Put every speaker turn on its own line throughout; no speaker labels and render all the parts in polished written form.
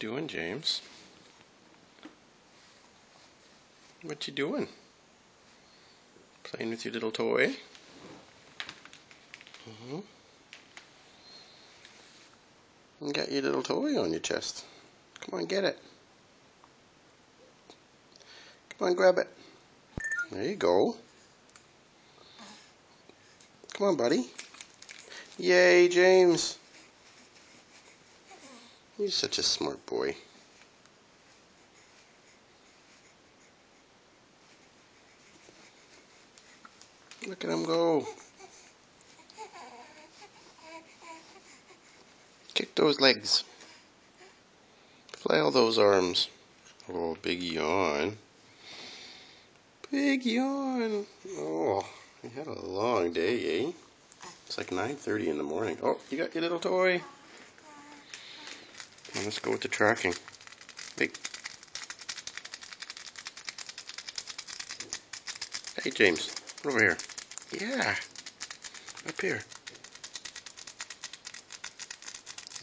you doing, James? What you doing? Playing with your little toy? You got your little toy on your chest. Come on, get it. Come on, grab it. There you go. Come on, buddy. Yay, James. You're such a smart boy. Look at him go. Kick those legs. Flail those arms. Oh, big yawn. Big yawn. Oh, you had a long day, eh? It's like 9:30 in the morning. Oh, you got your little toy. Now let's go with the tracking. Wait. Hey, James. Over here. Yeah. Up here.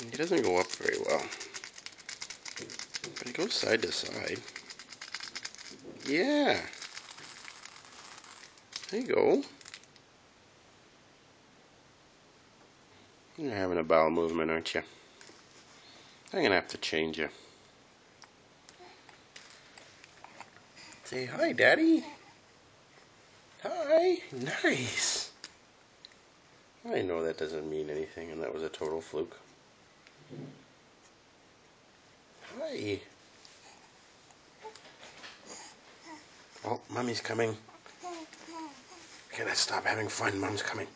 He doesn't go up very well. But he goes side to side. Yeah. There you go. You're having a bowel movement, aren't you? I'm going to have to change you. Say hi, Daddy. Hi. Nice. I know that doesn't mean anything, and that was a total fluke. Hi. Oh, Mommy's coming. Okay, let's stop having fun. Mom's coming.